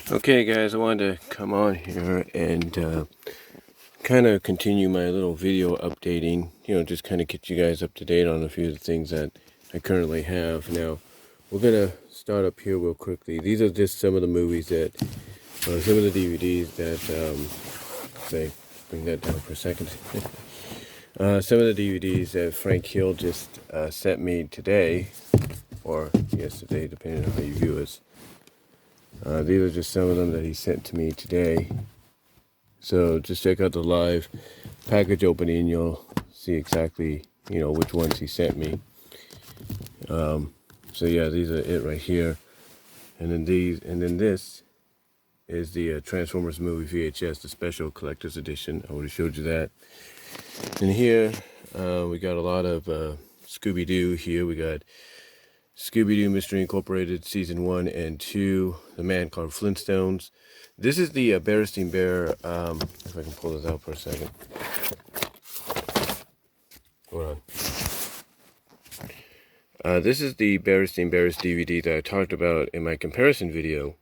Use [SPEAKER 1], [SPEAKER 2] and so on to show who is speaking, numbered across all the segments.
[SPEAKER 1] Okay guys, I wanted to come on here and kind of continue my little video updating, just kind of get you guys up to date on a few of the things that I currently have. Now, we're going to start up here real quickly. These are just some of the movies that, some of the DVDs that, bring that down for a second. Some of the DVDs that Frank Hill just sent me today, or yesterday, depending on how you view us. These are just some of them that he sent to me today. So just check out the live package opening and you'll see exactly, which ones he sent me. So yeah, these are it right here. And then this is the Transformers movie VHS, the special collector's edition. I already showed you that. And here, we got a lot of Scooby-Doo here. We got Scooby-Doo Mystery Incorporated Season 1 and 2, The Man Called Flintstones. This is the Berenstain Bear, if I can pull this out for a second. Hold on. This is the Berenstain Bears DVD that I talked about in my comparison video.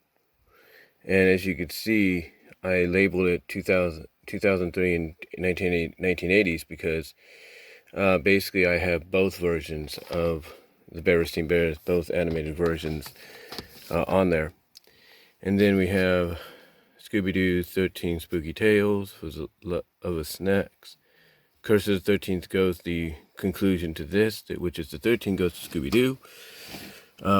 [SPEAKER 1] And as you can see, I labeled it 2003 and 1980s because basically I have both versions of the Berenstain Bears, both animated versions on there. And then we have Scooby-Doo 13 Spooky Tales of the Snacks. Curse of the 13th Ghost, the conclusion to this, which is the 13th Ghost of Scooby-Doo.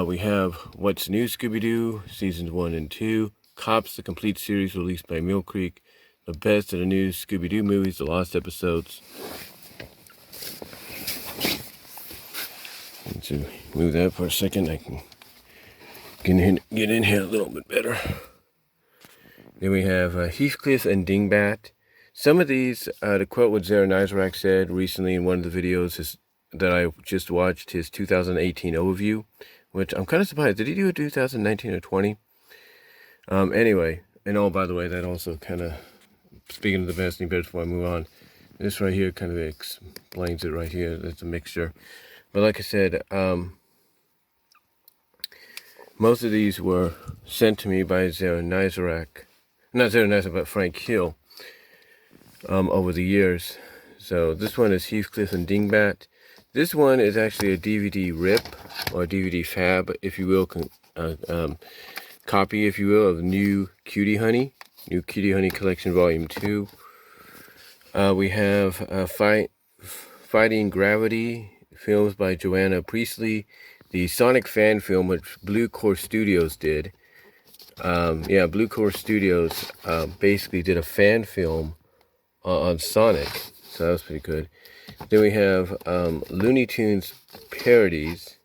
[SPEAKER 1] We have What's New Scooby-Doo, Seasons 1 and 2. Cops, the complete series released by Mill Creek. The best of the new Scooby-Doo movies, the lost episodes. And to move that for a second, I can get in here a little bit better. Then we have Heathcliff and Dingbat. Some of these, to quote what Zara Nizrak said recently in one of the videos that I just watched, his 2018 overview, which I'm kind of surprised. Did he do a 2019 or 20? Anyway, and oh, by the way, that also kind of, speaking of the Berenstain Bears before I move on, this right here kind of explains it right here. It's a mixture. But like I said, most of these were sent to me by Zara Nizrak. Not Zara Nizrak, but Frank Hill. Over the years. So this one is Heathcliff and Dingbat. This one is actually a DVD rip, or DVD fab, if you will, copy, if you will, of New Cutie Honey Collection Volume 2. We have Fighting Gravity, films by Joanna Priestley, the Sonic fan film, which Blue Core Studios did. Blue Core Studios basically did a fan film on Sonic, so that was pretty good. Then we have Looney Tunes parodies.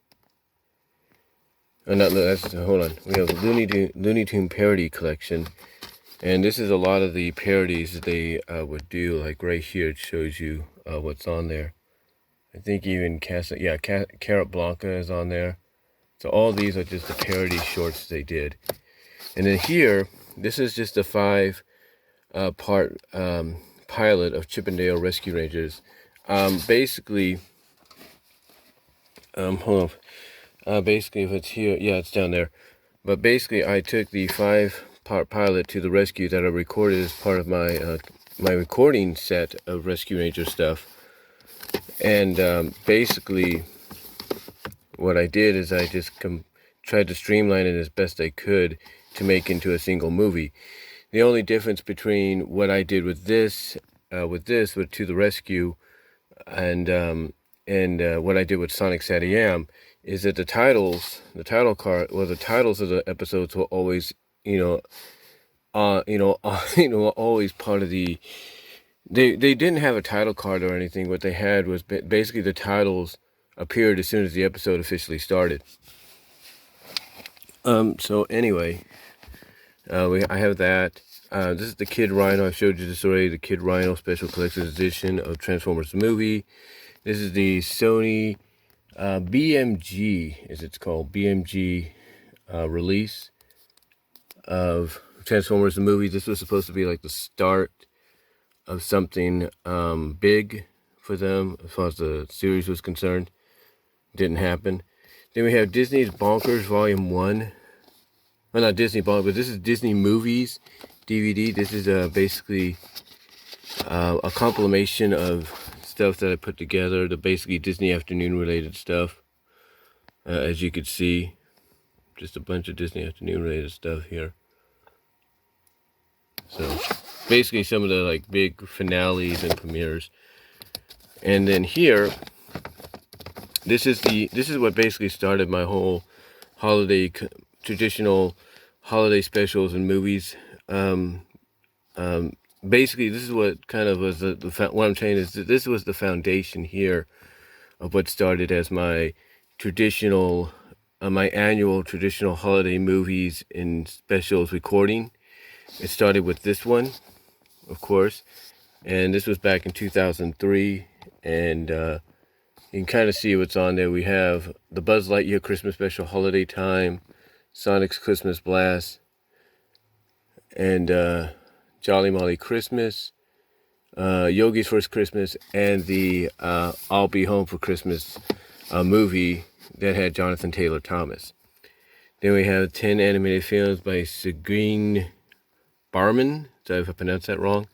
[SPEAKER 1] Hold on. We have Looney Tune parody collection, and this is a lot of the parodies that they would do. Like right here, it shows you what's on there. I think even Carrot Blanca is on there. So all these are just the parody shorts they did. And then here, this is just a 5-part pilot of Chippendale Rescue Rangers. Basically, hold on. Basically, if it's here, it's down there. But basically, I took the 5-part pilot to the rescue that I recorded as part of my my recording set of Rescue Ranger stuff. And basically, what I did is I just tried to streamline it as best I could to make into a single movie. The only difference between what I did with this with To the Rescue, and what I did with Sonic Sat-A-Am is that the titles of the episodes were always, always part of the. They didn't have a title card or anything. What they had was basically the titles appeared as soon as the episode officially started. So anyway, I have that. This is the Kid Rhino. I showed you this already. The Kid Rhino Special Collector's Edition of Transformers the movie. This is the Sony BMG, as it's called, BMG release of Transformers the movie. This was supposed to be like the start of something big for them as far as the series was concerned. Didn't happen. Then we have Disney's Bonkers Volume 1. well, not Disney Bond, but this is Disney Movies DVD. This is basically a compilation of stuff that I put together, the basically Disney Afternoon related stuff. As you could see, just a bunch of Disney Afternoon related stuff here. So basically some of the like big finales and premieres. And then here, this is what basically started my whole holiday traditional holiday specials and movies. Basically, this is what kind of was what I'm saying is that this was the foundation here of what started as my traditional, my annual traditional holiday movies and specials recording. It started with this one, of course, and this was back in 2003, and you can kind of see what's on there. We have the Buzz Lightyear Christmas Special Holiday Time, Sonic's Christmas Blast, and Jolly Molly Christmas, Yogi's First Christmas, and the I'll Be Home for Christmas movie that had Jonathan Taylor Thomas. Then we have 10 animated films by Seguin Barman. Sorry if I pronounced that wrong.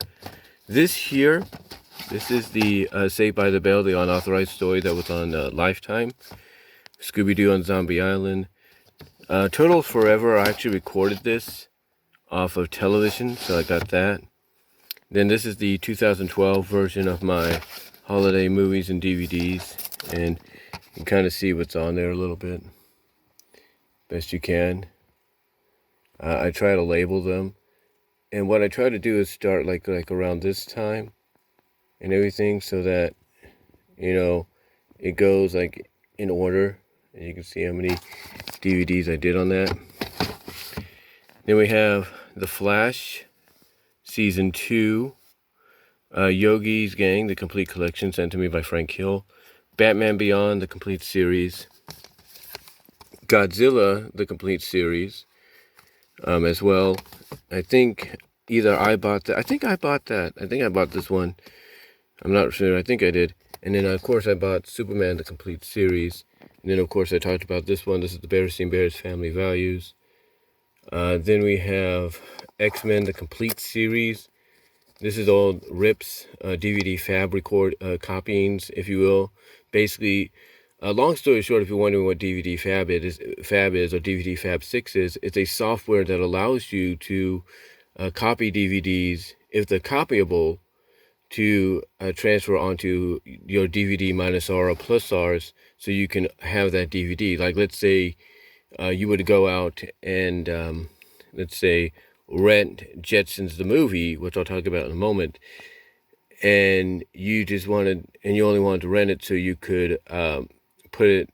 [SPEAKER 1] This here, this is the Saved by the Bell, the unauthorized story that was on Lifetime. Scooby-Doo on Zombie Island. Turtles Forever, I actually recorded this off of television, so I got that. Then this is the 2012 version of my holiday movies and DVDs, and you can kind of see what's on there a little bit, best you can. I try to label them, and what I try to do is start like around this time and everything, so that it goes like in order, and you can see how many DVDs I did on that. Then we have The Flash, Season 2, Yogi's Gang, the complete collection sent to me by Frank Hill, Batman Beyond, the complete series, Godzilla, the complete series, as well. I think either I bought that. I think I bought this one. I'm not sure. I think I did. And then, of course, I bought Superman, the complete series. And then, of course, I talked about this one. This is the Berenstein Bears Family Values. Then we have X-Men, the complete series. This is all rips, DVD fab copyings, if you will. Basically, long story short, if you're wondering what DVD fab is, or DVD Fab 6 is, it's a software that allows you to copy DVDs, if they're copyable, to transfer onto your DVD -R or +Rs, so you can have that DVD. Like, let's say you would go out and, let's say, rent Jetsons the movie, which I'll talk about in a moment, and you only wanted to rent it so you could put it,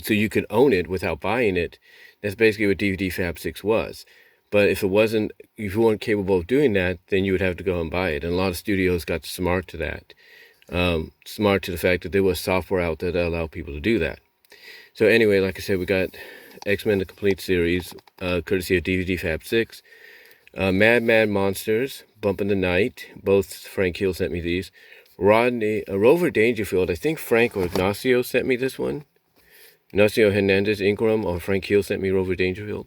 [SPEAKER 1] so you could own it without buying it. That's basically what DVD Fab 6 was. But if you weren't capable of doing that, then you would have to go and buy it. And a lot of studios got smart to that. Smart to the fact that there was software out there that allowed people to do that. So anyway, like I said, we got X-Men the complete series, courtesy of DVD Fab 6. Mad Monsters, Bump in the Night. Both Frank Hill sent me these. Rover Dangerfield, I think Frank or Ignacio sent me this one. Ignacio Hernandez Ingram or Frank Hill sent me Rover Dangerfield.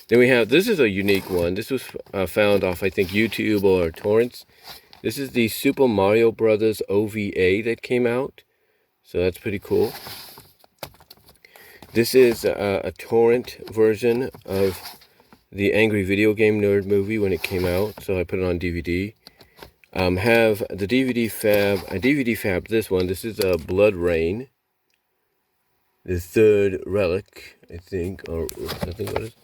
[SPEAKER 1] Then we have, this is a unique one. This was found off, I think, YouTube or torrents. This is the Super Mario Brothers OVA that came out. So that's pretty cool. This is a torrent version of the Angry Video Game Nerd movie when it came out. So I put it on DVD. Have the DVD Fab, this one. This is Blood Rain. The Third Relic, I think. Or I think what is it?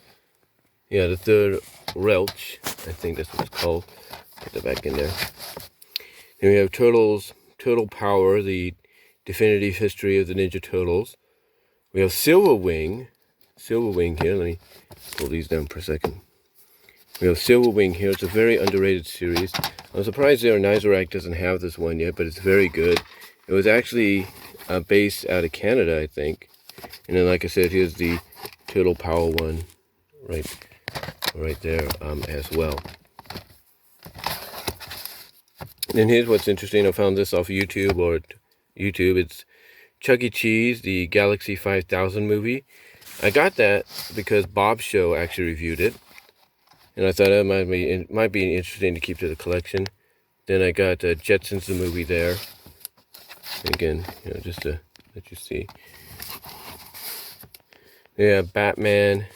[SPEAKER 1] Yeah, the Third Relch, I think that's what it's called. Put that back in there. Then we have Turtle Power, the definitive history of the Ninja Turtles. We have Silverwing here. Let me pull these down for a second. We have Silverwing here. It's a very underrated series. I'm surprised Nizorak doesn't have this one yet, but it's very good. It was actually based out of Canada, I think. And then, like I said, here's the Turtle Power one, right there as well. And here's what's interesting. I found this off YouTube. It's Chuck E. Cheese, the Galaxy 5000 movie. I got that because Bob's Show actually reviewed it, and I thought it might be interesting to keep to the collection. Then I got Jetsons the movie there. Again, just to let you see. Yeah, Batman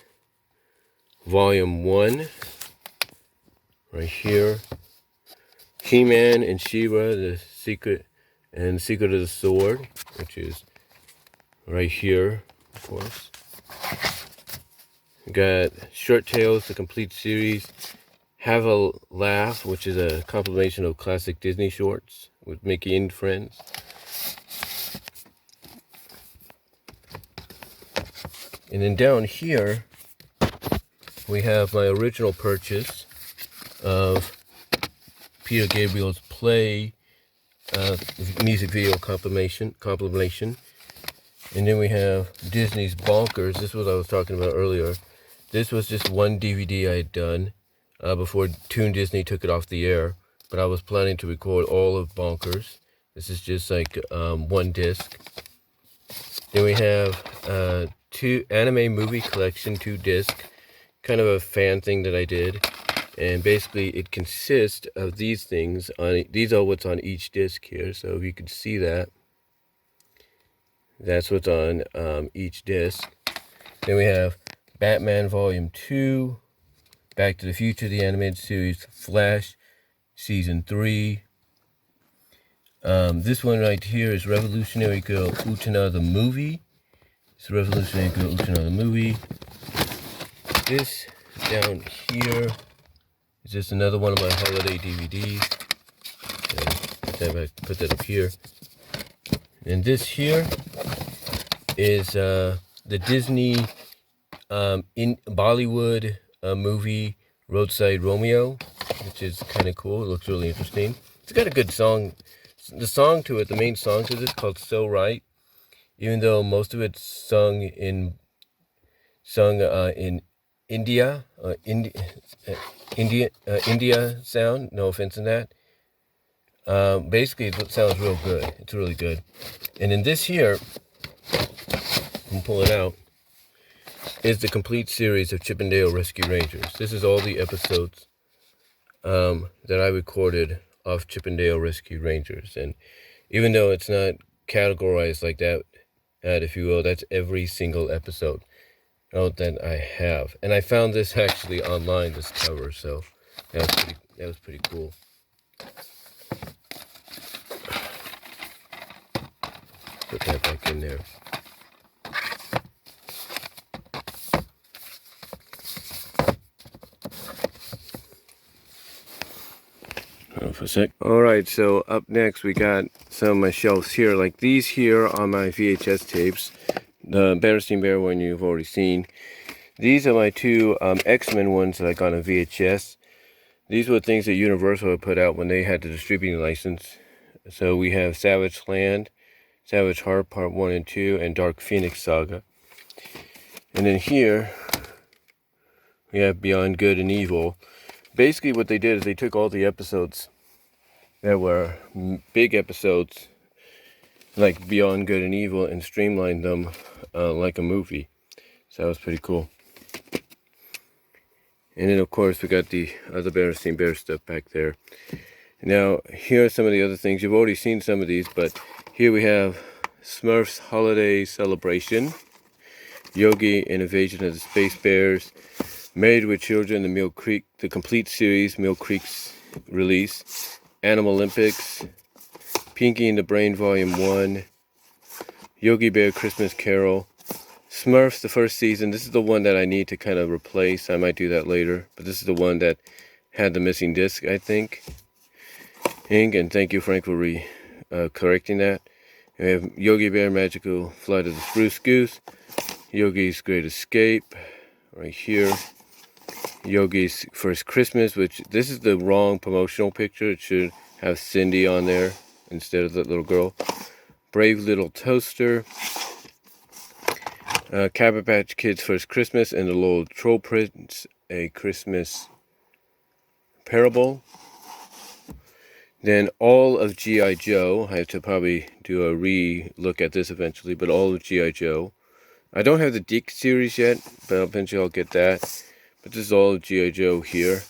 [SPEAKER 1] Volume 1 right here. He-Man and She-Ra, the Secret of the Sword, which is right here, of course. We got Short Tales, the complete series. Have a Laugh, which is a compilation of classic Disney shorts with Mickey and Friends. And then down here, we have my original purchase of Peter Gabriel's Play music video compilation. And then we have Disney's Bonkers. This is what I was talking about earlier. This was just one DVD I had done before Toon Disney took it off the air. But I was planning to record all of Bonkers. This is just like one disc. Then we have 2 anime movie collection, 2 disc. Kind of a fan thing that I did. And basically it consists of these things. These are what's on each disc here. So if you can see that. That's what's on each disc. Then we have Batman Volume 2, Back to the Future, the animated series, Flash, Season 3. This one right here is Revolutionary Girl Utena the movie. It's Revolutionary Girl Utena the movie. This down here is just another one of my holiday DVDs. Put that up here. And this here is the Disney in Bollywood movie Roadside Romeo, which is kind of cool. It looks really interesting. It's got a good song. The song to it, the main song to this, is called So Right. Even though most of it's sung in India sound. No offense in that. Basically, it sounds real good. It's really good. And in this here, I'm pulling out, is the complete series of Chippendale Rescue Rangers. This is all the episodes that I recorded of Chippendale Rescue Rangers. And even though it's not categorized like that, if you will, that's every single episode that I have. And I found this actually online, this cover, so that was pretty cool. Put that back in there. For a sec. Alright, so up next we got some of my shelves here. Like these here are my VHS tapes. The Berenstain Bear one you've already seen. These are my 2 X-Men ones that I got on VHS. These were things that Universal had put out when they had the distributing license. So we have Savage Land, Savage Heart Part 1 and 2, and Dark Phoenix Saga. And then here we have Beyond Good and Evil. Basically what they did is they took all the episodes that were big episodes, like Beyond Good and Evil, and streamlined them like a movie. So that was pretty cool. And then of course we got the other Berenstain Bear stuff back there. Now here are some of the other things. You've already seen some of these, but here we have Smurfs Holiday Celebration, Yogi and Invasion of the Space Bears, Married with Children, the Mill Creek, the complete series, Mill Creek's release, Animal Olympics, Pinky and the Brain Volume 1, Yogi Bear Christmas Carol, Smurfs, the first season. This is the one that I need to kind of replace. I might do that later. But this is the one that had the missing disc, I think. And thank you, Frank, for correcting that. We have Yogi Bear Magical Flight of the Spruce Goose, Yogi's Great Escape, right here. Yogi's First Christmas, which this is the wrong promotional picture. It should have Cindy on there instead of that little girl. Brave Little Toaster, Cabbage Patch Kids First Christmas, and the Little Troll Prince, A Christmas Parable. Then all of G.I. Joe. I have to probably do a re-look at this eventually, but all of G.I. Joe. I don't have the Deke series yet, but eventually I'll get that. But this is all G.I. Joe here.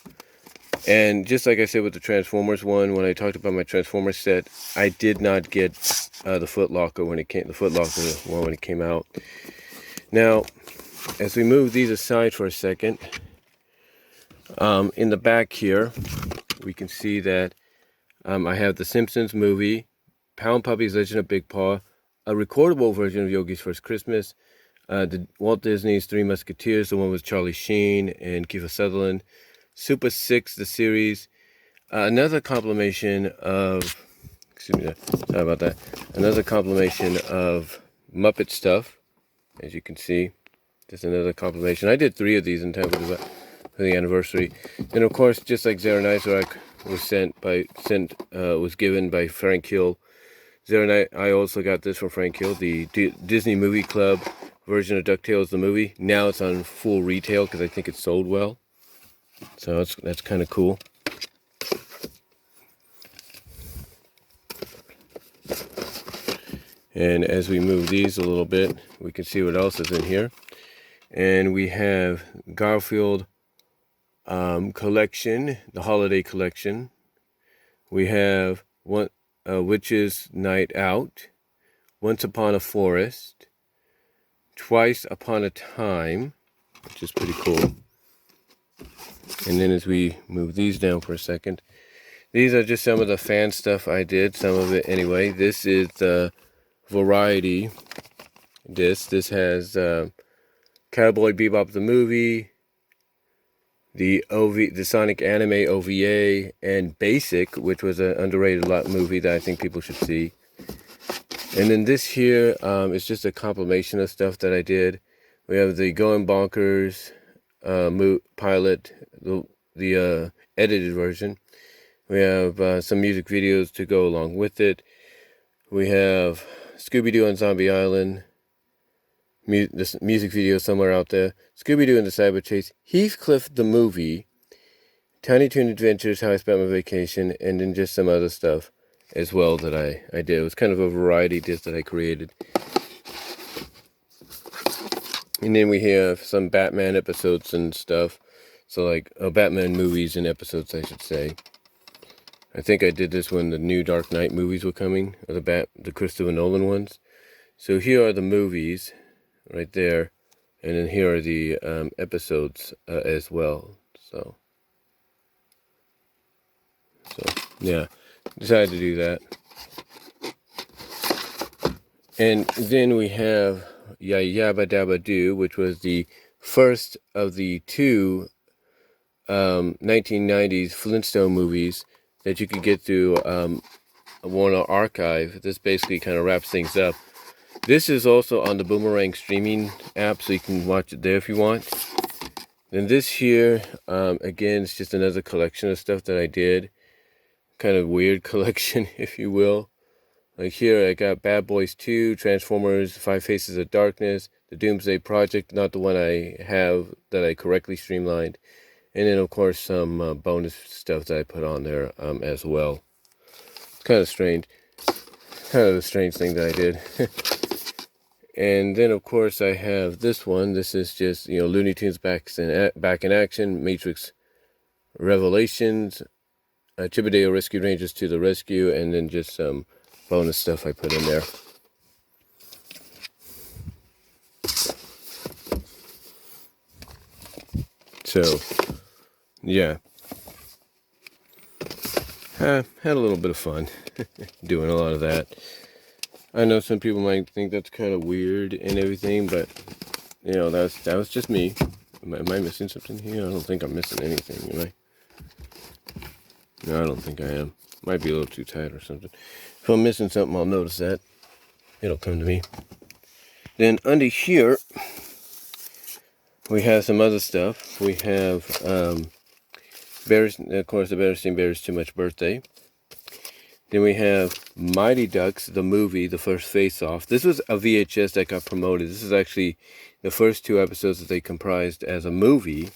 [SPEAKER 1] And just like I said with the Transformers one, when I talked about my Transformers set, I did not get the Foot Locker when it came. The Foot Locker one when it came out. Now, as we move these aside for a second, in the back here, we can see that I have the Simpsons movie, Pound Puppy's Legend of Big Paw, a recordable version of Yogi's First Christmas, the Walt Disney's Three Musketeers, the one with Charlie Sheen and Kiefer Sutherland, Super 6, the series, another compilation of, excuse me, sorry about that, another compilation of Muppet stuff, as you can see, just another compilation. I did 3 of these in time for the anniversary. And of course, just like Zero was given by Frank Hill. I also got this from Frank Hill, the Disney Movie Club version of Ducktales the movie. Now it's on full retail because I think it sold well. So that's kind of cool. And as we move these a little bit, we can see what else is in here. And we have Garfield collection, the holiday collection. We have Witch's Night Out, Once Upon a Forest, Twice Upon a Time, which is pretty cool. And then as we move these down for a second, these are just some of the fan stuff I did, some of it anyway. This is the Variety disc. This has Cowboy Bebop the movie, the Sonic anime OVA, and Basic, which was an underrated movie that I think people should see. And then this here is just a compilation of stuff that I did. We have the Going Bonkers pilot, the edited version. We have some music videos to go along with it. We have Scooby-Doo on Zombie Island, this music video somewhere out there. Scooby-Doo and the Cyber Chase, Heathcliff the movie, Tiny Toon Adventures, How I Spent My Vacation, and then just some other stuff as well that I did. It was kind of a variety disc that I created. And then we have some Batman episodes and stuff. So like Batman movies and episodes, I should say. I think I did this when the new Dark Knight movies were coming, or the Christopher Nolan ones. So here are the movies right there, and then here are the episodes as well. So yeah, decided to do that. And then we have Yabba Dabba Doo, which was the first of the 2 1990s Flintstone movies that you could get through Warner Archive. This basically kind of wraps things up. This is also on the Boomerang streaming app, so you can watch it there if you want. Then this here, again, it's just another collection of stuff that I did. Kind of weird collection, if you will. Like here, I got Bad Boys 2, Transformers, 5 Faces of Darkness, The Doomsday Project, not the one I have that I correctly streamlined. And then, of course, some bonus stuff that I put on there as well. It's kind of strange. Kind of a strange thing that I did. And then, of course, I have this one. This is just, Looney Tunes back in action, Matrix Revelations, Chippendale Rescue Rangers to the rescue, and then just some bonus stuff I put in there. So, yeah. Had a little bit of fun doing a lot of that. I know some people might think that's kind of weird and everything, but that was just me. Am I missing something here? I don't think I'm missing anything, am I? No, I don't think I am. Might be a little too tight or something. If I'm missing something, I'll notice that. It'll come to me. Then under here, we have some other stuff. We have Bears, of course, the Bears Sing Bears Too Much Birthday. Then we have Mighty Ducks, the movie, the first face-off. This was a VHS that got promoted. This is actually the first 2 episodes that they comprised as a movie.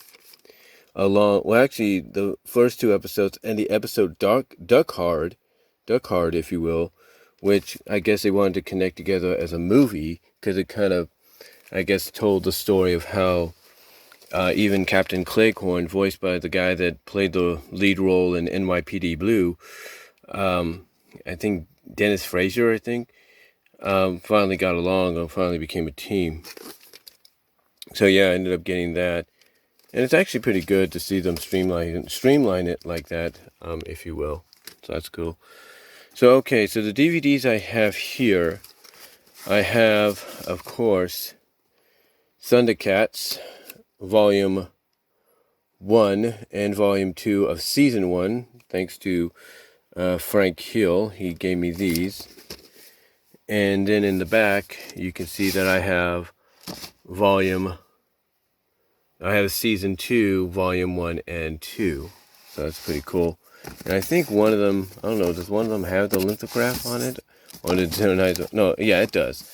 [SPEAKER 1] Actually, the first 2 episodes and the episode Duck Hard, if you will, which I guess they wanted to connect together as a movie because it kind of I guess, told the story of how even Captain Cleghorn, voiced by the guy that played the lead role in NYPD Blue, I think Dennis Fraser, I think, finally got along and finally became a team. So yeah, I ended up getting that. And it's actually pretty good to see them streamline it like that, if you will. So that's cool. So okay, so the DVDs I have here, I have, of course, Thundercats Volume 1 and Volume 2 of Season 1, thanks to Frank Hill. He gave me these. And then in the back, you can see that I have Season 2, Volume 1 and 2. So that's pretty cool. And I think one of them, I don't know, does one of them have the lithograph on it? Or did Zero Nice? No, yeah, it does.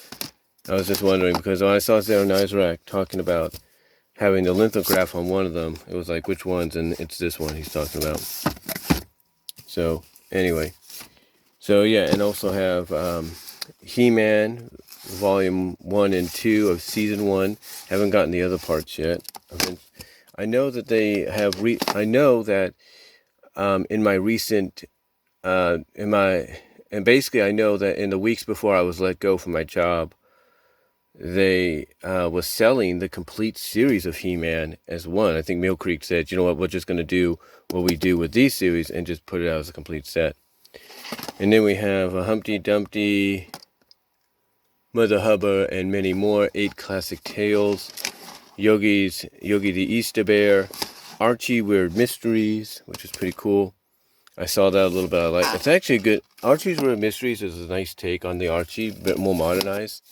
[SPEAKER 1] I was just wondering, because when I saw Zero Nice talking about having the lithograph on one of them, it was like, which ones? And it's this one he's talking about. So, anyway. So, yeah, and also have He-Man, Volume 1 and 2 of Season 1. Haven't gotten the other parts yet. I know that they have, I know that in my recent, and basically I know that in the weeks before I was let go from my job, they was selling the complete series of He-Man as one. I think Mill Creek said, you know what, we're just going to do what we do with these series and just put it out as a complete set. And then we have Humpty Dumpty, Mother Hubbard, and many more. 8 classic tales. Yogi the Easter Bear, Archie Weird Mysteries, which is pretty cool. I saw that a little bit. I like. It's actually good. Archie's Weird Mysteries is a nice take on the Archie, but more modernized.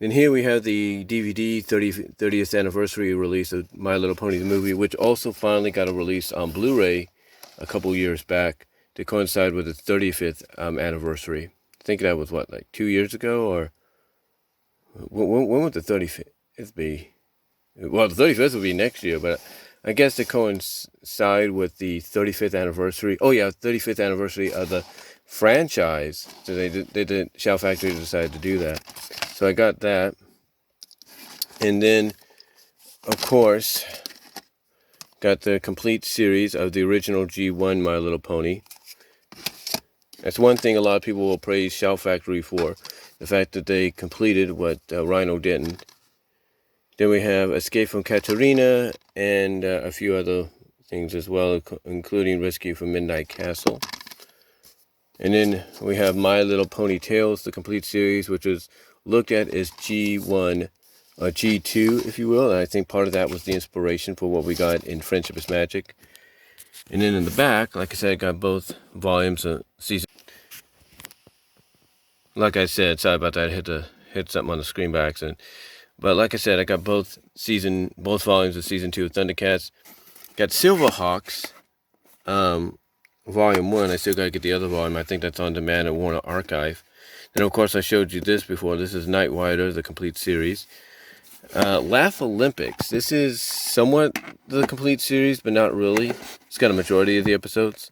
[SPEAKER 1] Then here we have the DVD 30th anniversary release of My Little Pony the movie, which also finally got a release on Blu-ray a couple years back to coincide with its 35th anniversary. I think that was what, like 2 years ago, or when would the 35th be? Well, the 35th will be next year, but I guess to coincide with the 35th anniversary. Oh yeah, 35th anniversary of the franchise. So they did Shout Factory decided to do that. So I got that. And then, of course, got the complete series of the original G1 My Little Pony. That's one thing a lot of people will praise Shout Factory for. The fact that they completed what Rhino didn't. Then we have Escape from Katarina and a few other things as well, including Rescue from Midnight Castle. And then we have My Little Pony Tales, the complete series, which is looked at as G1, G2, if you will. And I think part of that was the inspiration for what we got in Friendship is Magic. And then in the back, like I said, I got both volumes of season. Like I said, sorry about that. I hit something on the screen by accident. But like I said, I got both volumes of Season 2 of Thundercats. Got Silverhawks, Volume 1. I still got to get the other volume. I think that's on demand at Warner Archive. And of course, I showed you this before. This is Nightwider, the complete series. Laugh Olympics. This is somewhat the complete series, but not really. It's got a majority of the episodes.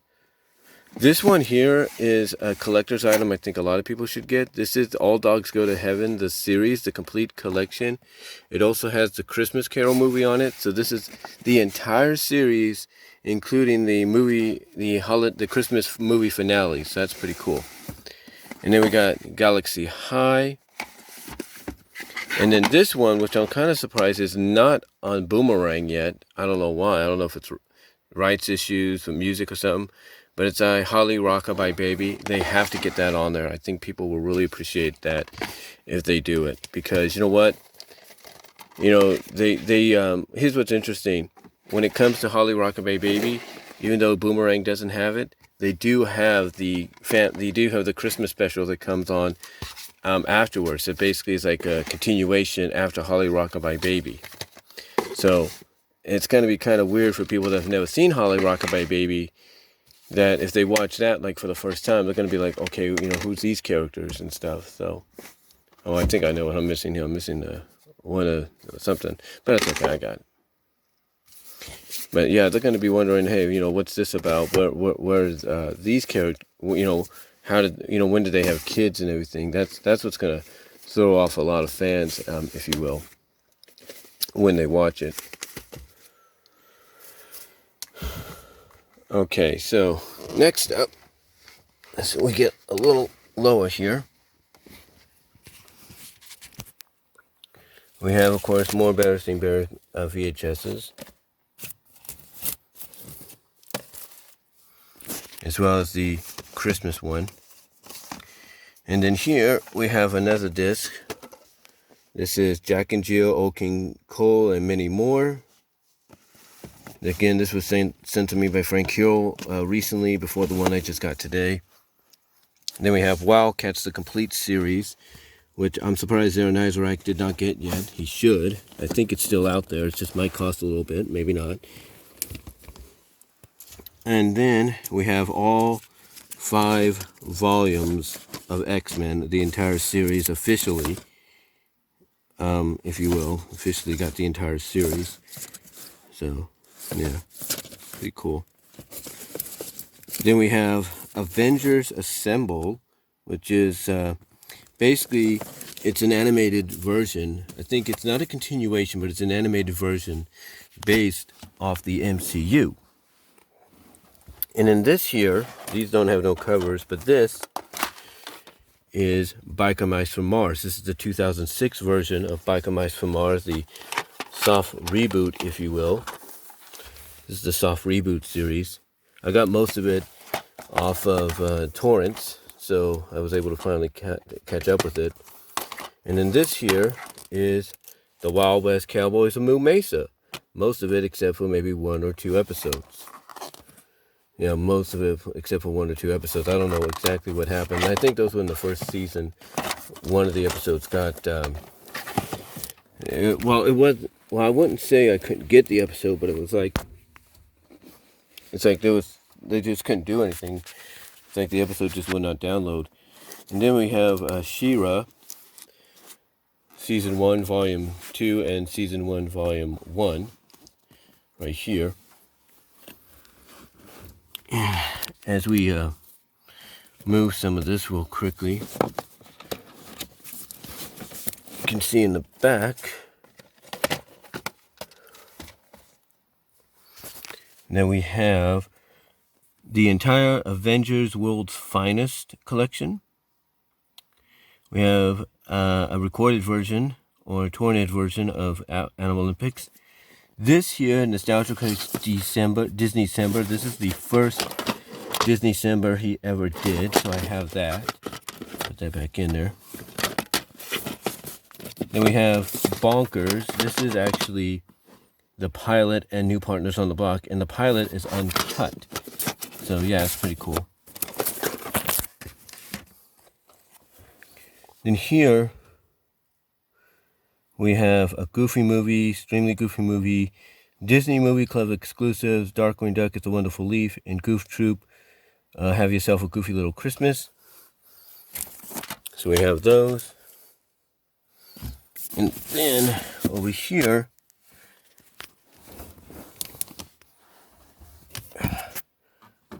[SPEAKER 1] This one here is a collector's item I think a lot of people should get. This is All Dogs Go to Heaven, the series, the complete collection. It also has the Christmas Carol movie on it. So this is the entire series, including the movie, the Christmas movie finale. So that's pretty cool. And then we got Galaxy High. And then this one, which I'm kind of surprised is not on Boomerang yet. I don't know why. I don't know if it's rights issues with music or something. But it's a Holly Rockabye Baby. They have to get that on there. I think people will really appreciate that if they do it. Because you know what? You know, here's what's interesting. When it comes to Holly Rockabye Baby, even though Boomerang doesn't have it, they do have the Christmas special that comes on afterwards. It basically is like a continuation after Holly Rockabye Baby. So it's going to be kind of weird for people that have never seen Holly Rockabye Baby, that if they watch that like for the first time, they're going to be like, okay, you know, who's these characters and stuff. So, oh, I think I know what I'm missing here. I'm missing one of something, but that's okay. I got it. But yeah, they're going to be wondering, hey, you know, what's this about? Where's these characters? You know, how did, you know, when did they have kids and everything? That's what's going to throw off a lot of fans, if you will, when they watch it. Okay, so next up, as we get a little lower here, we have, of course, more Berenstain Bears VHSs, as well as the Christmas one. And then here we have another disc. This is Jack and Jill, Old King Cole, and many more. Again, this was sent to me by Frank Hill recently, before the one I just got today. Then we have Wildcats, the complete series, which I'm surprised Aaron Isaac did not get yet. He should. I think it's still out there. It just might cost a little bit, maybe not. And then we have all 5 volumes of X-Men, the entire series officially, if you will, officially got the entire series. So, yeah, pretty cool. Then we have Avengers Assemble, which is basically, it's an animated version. I think it's not a continuation, but it's an animated version based off the MCU. And in this here, these don't have no covers, but this is Biker Mice from Mars. This is the 2006 version of Biker Mice from Mars, the soft reboot, if you will. This is the soft reboot series. I got most of it off of torrents, so I was able to finally catch up with it. And then this here is the Wild West Cowboys of Moo Mesa. Most of it except for maybe 1 or 2 episodes. Yeah, most of it except for 1 or 2 episodes. I don't know exactly what happened. I think those were in the first season. One of the episodes got, I wouldn't say I couldn't get the episode, but it was like, it's like they just couldn't do anything. It's like the episode just would not download. And then we have She-Ra, Season 1, Volume 2, and Season 1, Volume 1, right here. As we move some of this real quickly, you can see in the back, that we have the entire Avengers World's Finest collection. We have a recorded version or a torn-edge version of Animal Olympics. This here, Nostalgia Disney December. This is the first Disney December he ever did, so I have that. Put that back in there. Then we have Bonkers. This is actually the pilot and New Partners on the Block, and the pilot is uncut. So yeah, it's pretty cool. Then here we have a Goofy movie, extremely Goofy movie, Disney Movie Club exclusives, Darkwing Duck, It's a Wonderful Leaf, and Goof Troop, Have Yourself a Goofy Little Christmas. So we have those. And then over here,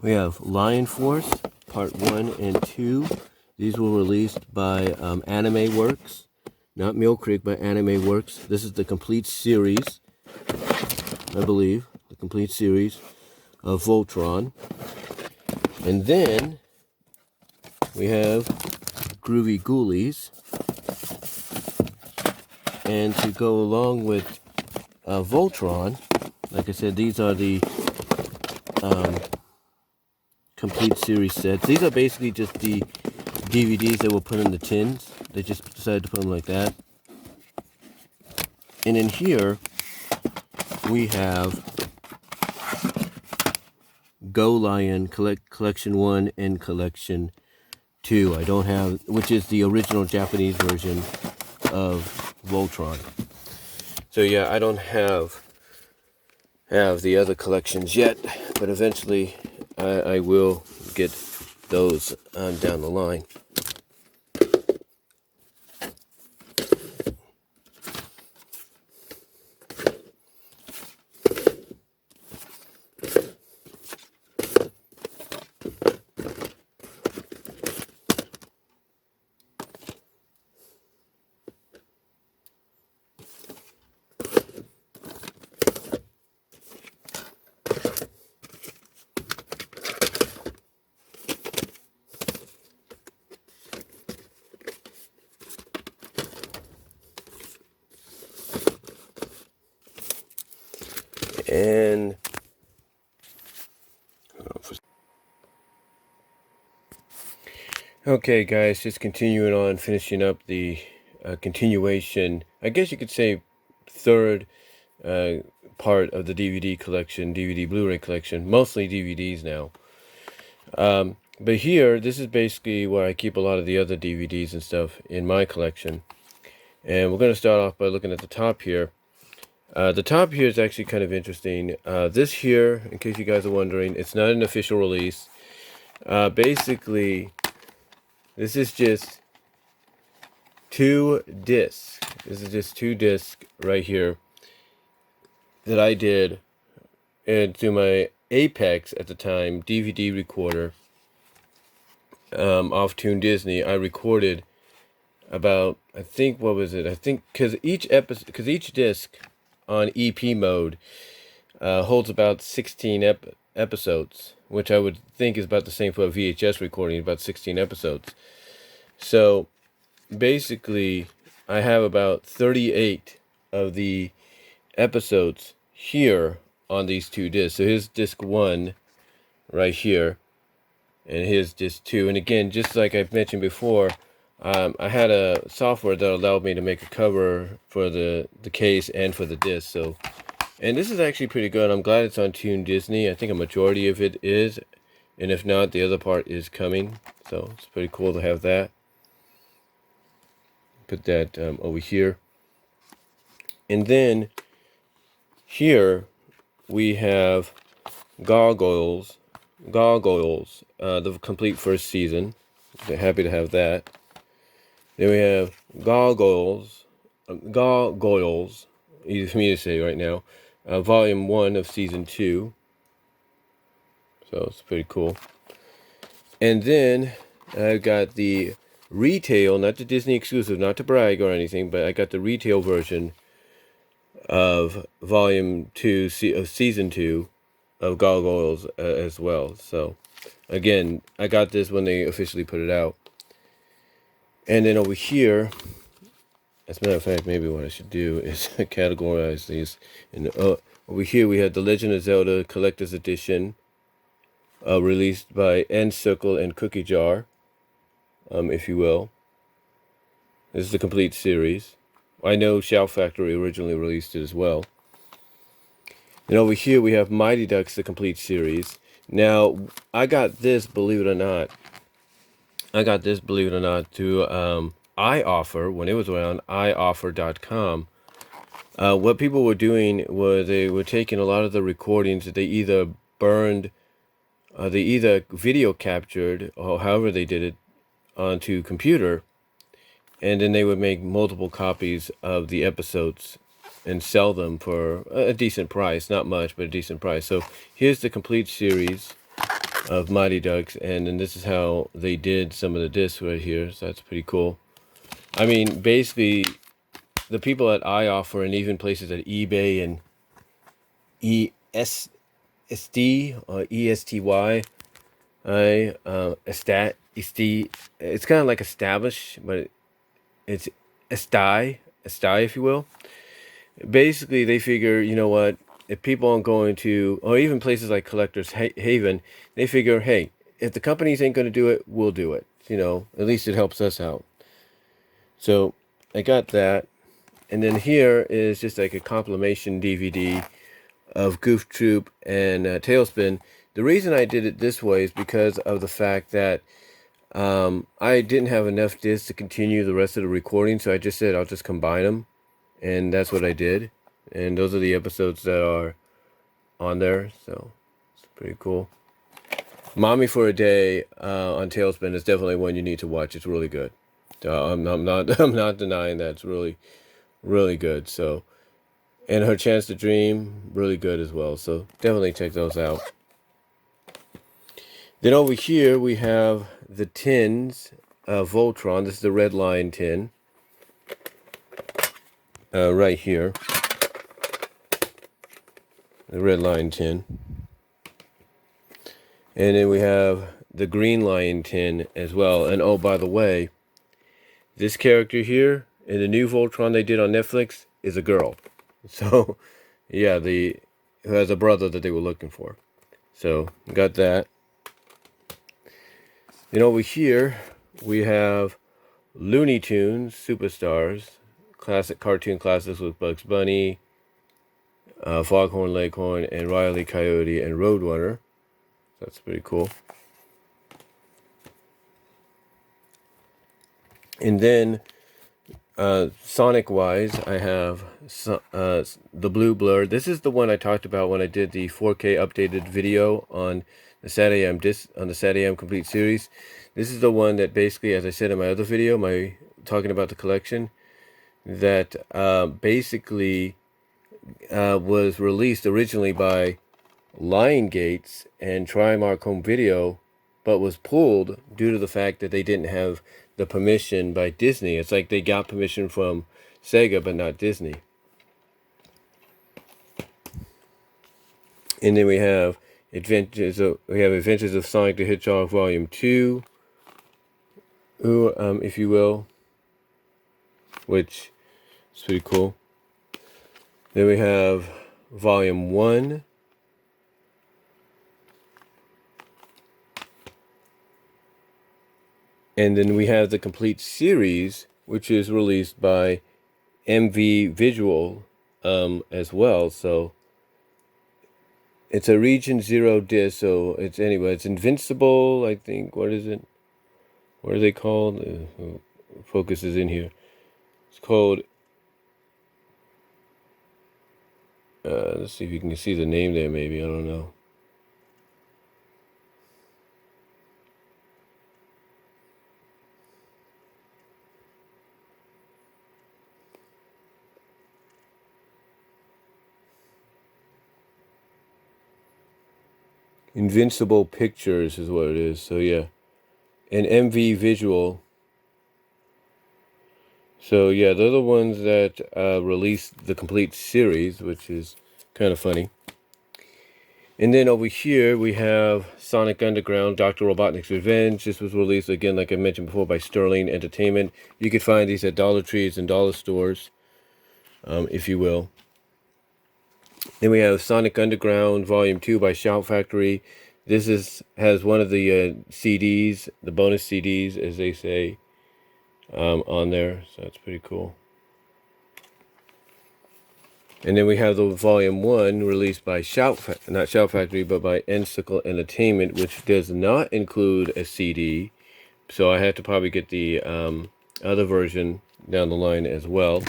[SPEAKER 1] we have Lion Force, Part 1 and 2. These were released by Anime Works. Not Mill Creek, but Anime Works. This is the complete series, I believe. The complete series of Voltron. And then we have Groovy Ghoulies. And to go along with Voltron, like I said, these are the complete series sets. These are basically just the DVDs that were put in the tins. They just decided to put them like that. And in here, we have Go Lion Collection 1 and Collection 2. I don't have, which is the original Japanese version of Voltron. So yeah, I don't have the other collections yet, but eventually I will get those down the line. And okay, guys, just continuing on, finishing up the continuation, I guess you could say third part of the DVD collection, DVD Blu-ray collection, mostly DVDs now. But here, this is basically where I keep a lot of the other DVDs and stuff in my collection. And we're going to start off by looking at the top here. The top here is actually kind of interesting. This here, in case you guys are wondering, it's not an official release. Basically, this is just 2 discs. This is just 2 discs right here that I did, and through my Apex at the time DVD recorder off Toon Disney, I recorded about, I think, what was it? I think because each disc on EP mode holds about 16 episodes, which I would think is about the same for a VHS recording, about 16 episodes. So basically, I have about 38 of the episodes here on these 2 discs. So here's disc 1 right here, and here's disc 2. And again, just like I've mentioned before, I had a software that allowed me to make a cover for the case and for the disc. So, and this is actually pretty good. I'm glad it's on Toon Disney. I think a majority of it is, and if not, the other part is coming. So it's pretty cool to have that. Put that over here. And then here we have Gargoyles, the complete first season. They're happy to have that. Then we have Gargoyles, easy for me to say right now, Volume 1 of Season 2. So it's pretty cool. And then I've got the retail, not the Disney exclusive, not to brag or anything, but I got the retail version of Volume 2 of Season 2 of Gargoyles as well. So again, I got this when they officially put it out. And then over here, as a matter of fact, maybe what I should do is categorize these. And over here we have The Legend of Zelda Collector's Edition, released by End Circle and Cookie Jar, if you will. This is the complete series. I know Shout Factory originally released it as well. And over here we have Mighty Ducks, the complete series. Now, I got this, believe it or not, through iOffer, when it was around, iOffer.com. What people were doing was they were taking a lot of the recordings that they either burned, they either video captured, or however they did it, onto computer, and then they would make multiple copies of the episodes and sell them for a decent price. Not much, but a decent price. So here's the complete series of Mighty Ducks, and then this is how they did some of the discs right here. So that's pretty cool. I mean, basically, the people at iOffer and even places at eBay and ESD or ESTY, it's kind of like establish, but it's Estai, if you will. Basically, they figure, you know what, if people aren't going to, or even places like Collector's Haven, they figure, hey, if the companies ain't going to do it, we'll do it. You know, at least it helps us out. So I got that. And then here is just like a compilation DVD of Goof Troop and Tailspin. The reason I did it this way is because of the fact that I didn't have enough discs to continue the rest of the recording. So I just said I'll just combine them. And that's what I did. And those are the episodes that are on there. So it's pretty cool. Mommy for a Day on Tailspin is definitely one you need to watch. It's really good. I'm not denying that. It's really, really good. So, and Her Chance to Dream, really good as well. So definitely check those out. Then over here we have the tins of Voltron. This is the red line tin. Right here. The red line tin. And then we have the green lion tin as well. And oh, by the way, this character here in the new Voltron they did on Netflix is a girl. So, yeah, who has a brother that they were looking for. So got that. Then over here we have Looney Tunes Superstars, classic cartoon classics with Bugs Bunny, Foghorn Leghorn, and Wile E. Coyote and Roadrunner. That's pretty cool. And then Sonic wise, I have the Blue Blur. This is the one I talked about when I did the 4K updated video on the SatAM Complete series. This is the one that basically, as I said in my other video, talking about the collection, that basically was released originally by Lionsgate and Trimark Home Video, but was pulled due to the fact that they didn't have the permission by Disney. It's like they got permission from Sega, but not Disney. And then we have Adventures of Sonic the Hedgehog Volume 2, if you will, which is pretty cool. Then we have Volume 1. And then we have the complete series, which is released by MV Visual as well. So it's a Region 0 disc. So it's Invincible, I think. What is it? What are they called? Focus is in here. It's called... let's see if you can see the name there, maybe. I don't know. Invincible Pictures is what it is. So yeah, and MV Visual. So yeah, they're the ones that released the complete series, which is kind of funny. And then over here we have Sonic Underground, Dr. Robotnik's Revenge. This was released again, like I mentioned before, by Sterling Entertainment. You could find these at Dollar Trees and dollar stores, if you will. Then we have Sonic Underground Volume 2 by Shout Factory. This has one of the CDs, the bonus CDs, as they say, on there. So that's pretty cool. And then we have the Volume 1 released by not Shout Factory, but by Encircle Entertainment, which does not include a CD. So I have to probably get the other version down the line as well.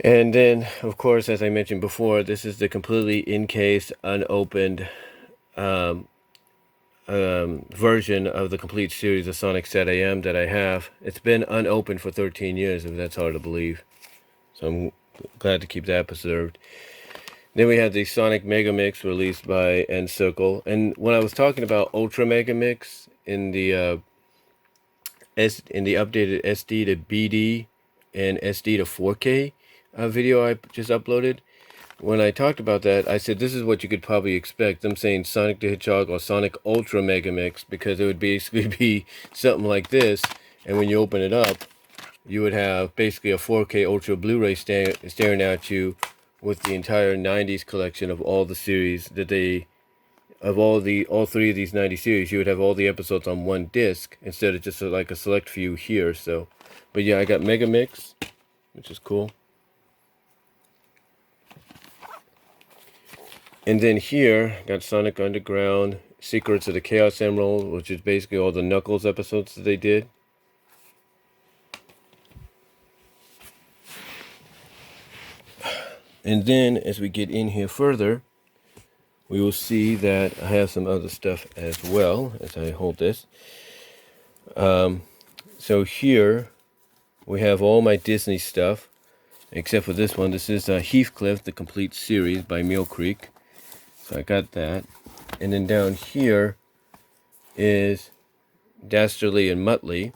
[SPEAKER 1] And then, of course, as I mentioned before, this is the completely in-case, unopened version of the complete series of Sonic SatAM that I have. It's been unopened for 13 years, if that's hard to believe. So I'm glad to keep that preserved. Then we have the Sonic Megamix released by Encircle. And when I was talking about Ultra Megamix in the updated SD to BD and SD to 4K video I just uploaded, when I talked about that, I said this is what you could probably expect. I'm saying Sonic the Hedgehog or Sonic Ultra Megamix, because it would basically be something like this, and when you open it up, you would have basically a 4K Ultra Blu-ray staring at you with the entire 90s collection of all the series that all three of these 90 series. You would have all the episodes on one disc instead of just like a select few here. So, but yeah, I got Megamix, which is cool. And then here, got Sonic Underground, Secrets of the Chaos Emerald, which is basically all the Knuckles episodes that they did. And then, as we get in here further, we will see that I have some other stuff as well, as I hold this. So here, we have all my Disney stuff, except for this one. This is Heathcliff, the complete series by Mill Creek. So I got that. And then down here is Dastardly and Muttley,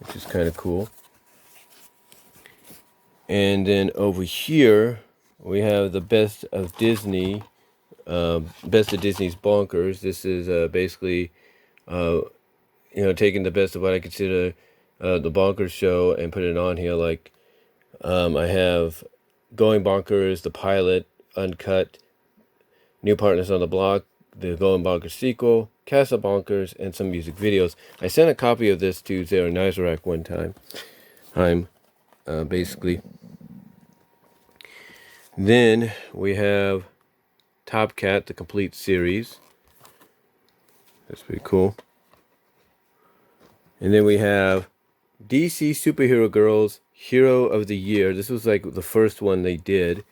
[SPEAKER 1] which is kind of cool. And then over here we have the Best of Disney, Best of Disney's Bonkers. This is basically, taking the best of what I consider the Bonkers show and put it on here. Like I have Going Bonkers, the pilot, uncut, New Partners on the Block, the Going Bonkers sequel, Castle Bonkers, and some music videos. I sent a copy of this to Zara Nizarak one time. Basically. Then we have Top Cat, the complete series. That's pretty cool. And then we have DC Superhero Girls Hero of the Year. This was like the first one they did.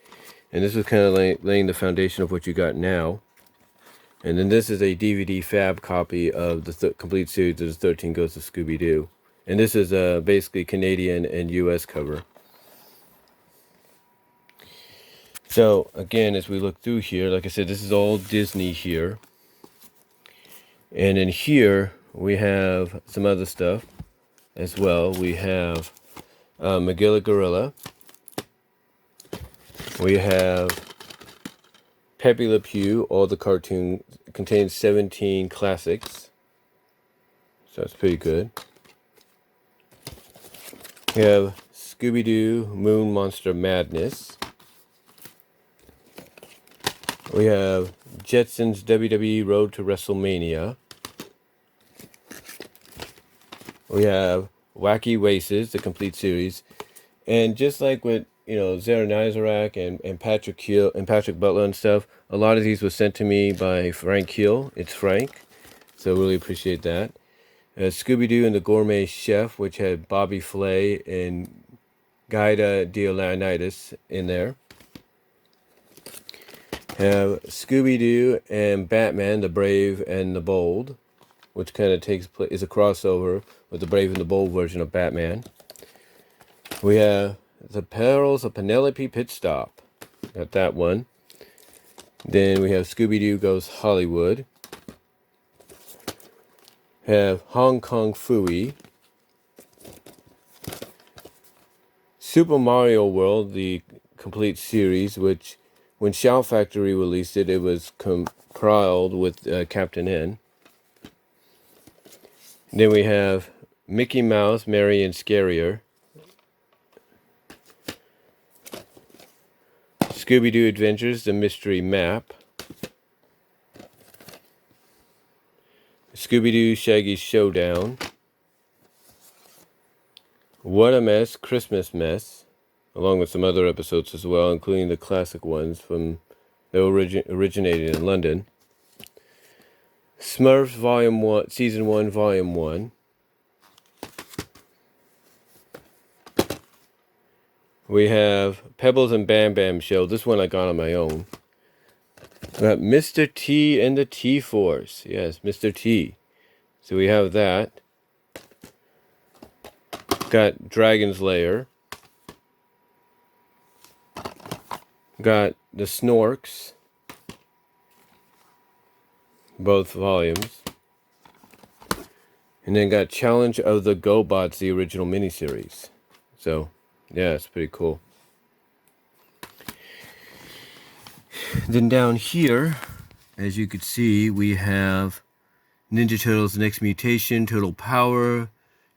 [SPEAKER 1] And this was kind of laying the foundation of what you got now. And then this is a DVD fab copy of the complete series of the 13 Ghosts of Scooby-Doo. And this is basically Canadian and US cover. So, again, as we look through here, like I said, this is all Disney here. And in here, we have some other stuff as well. We have Magilla Gorilla. We have Pepe Le Pew, all the cartoon, contains 17 classics. So that's pretty good. We have Scooby-Doo, Moon Monster Madness. We have Jetsons WWE Road to WrestleMania. We have Wacky Races, the complete series. And just like with, Zara Nizarak and Patrick Hill and Patrick Butler and stuff, a lot of these were sent to me by Frank Hill. It's Frank. So really appreciate that. Scooby-Doo and the Gourmet Chef, which had Bobby Flay and Gaida de Leonidas in there. Have Scooby-Doo and Batman, the Brave and the Bold, which kind of is a crossover with the Brave and the Bold version of Batman. We have The Perils of Penelope Pitstop. Got that one. Then we have Scooby-Doo Goes Hollywood. Have Hong Kong Phooey. Super Mario World, the complete series, which when Shout Factory released it, it was compiled with Captain N. Then we have Mickey Mouse, Merry and Scarier. Scooby-Doo Adventures, The Mystery Map. Scooby-Doo Shaggy's Showdown. What a Mess, Christmas Mess, along with some other episodes as well, including the classic ones from that originated in London. Smurfs Volume 1, Season 1, Volume 1. We have Pebbles and Bam Bam Show. This one I got on my own. We got Mr. T and the T-Force. Yes, Mr. T. So we have that. Got Dragon's Lair. Got the Snorks. Both volumes. And then got Challenge of the GoBots, the original miniseries. So, yeah, it's pretty cool. Then down here, as you can see, we have Ninja Turtles Next Mutation, Turtle Power,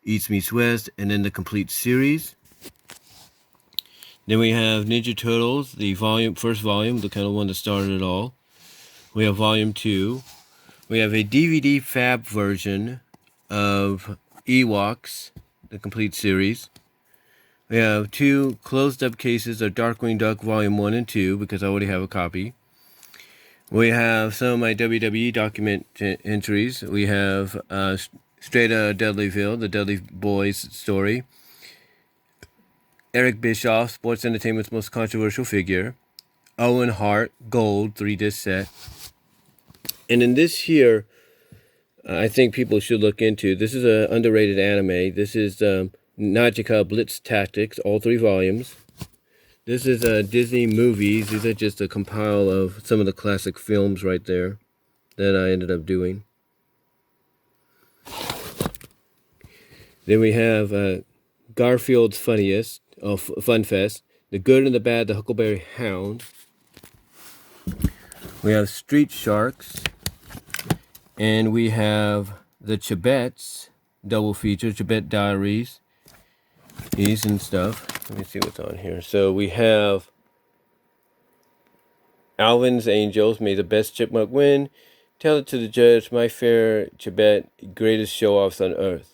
[SPEAKER 1] East Meets West, and then the complete series. Then we have Ninja Turtles, the first volume, the kind of one that started it all. We have Volume 2. We have a DVD fab version of Ewoks, the complete series. We have 2 closed-up cases of Darkwing Duck Volume 1 and 2, because I already have a copy. We have some of my WWE document entries. We have Straight Outta Dudleyville, the Dudley Boys story. Eric Bischoff, sports entertainment's most controversial figure. Owen Hart, Gold, 3-disc set. And in this here, I think people should look into. This is an underrated anime. This is Najica Blitz Tactics, all 3 volumes. This is Disney movies. These are just a compile of some of the classic films right there that I ended up doing. Then we have Garfield's Funniest, Fun Fest, The Good and the Bad, The Huckleberry Hound. We have Street Sharks. And we have the Chibettes, double feature, Chibette Diaries. These and stuff. Let me see what's on here. So we have Alvin's Angels, may the best chipmunk win. Tell it to the judge, my fair Chibet, greatest show-offs on earth.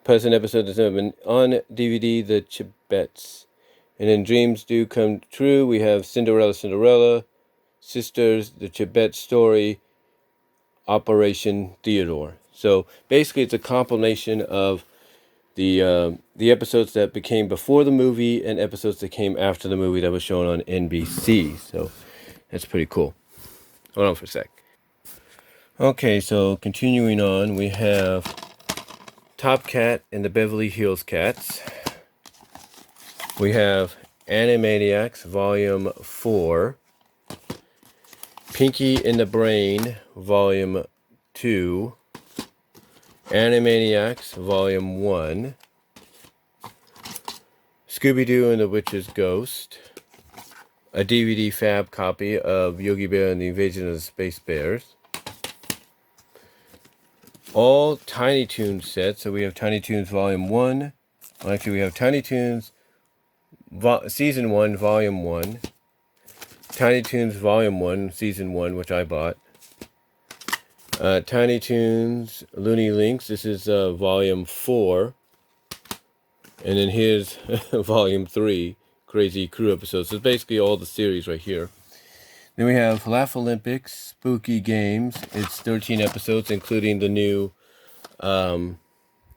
[SPEAKER 1] Present episode is on DVD, The Chibets. And then Dreams Do Come True, we have Cinderella, Cinderella, Sisters, The Chibet Story, Operation Theodore. So basically it's a compilation of the episodes that became before the movie and episodes that came after the movie that was shown on NBC. So that's pretty cool. Hold on for a sec. Okay, so continuing on, we have Top Cat and the Beverly Hills Cats. We have Animaniacs Volume 4. Pinky in the Brain Volume 2. Animaniacs Volume 1. Scooby-Doo and the Witch's Ghost. A DVD fab copy of Yogi Bear and the Invasion of the Space Bears. All Tiny Toons sets. So we have Tiny Toons Volume 1. Well, actually, we have Tiny Toons Season 1, Volume 1. Tiny Toons Volume 1, Season 1, which I bought. Tiny Toons Looney Links. This is Volume 4. And then here's Volume 3, Crazy Crew episodes. So it's basically all the series right here. Then we have Laugh Olympics, Spooky Games. It's 13 episodes, including the new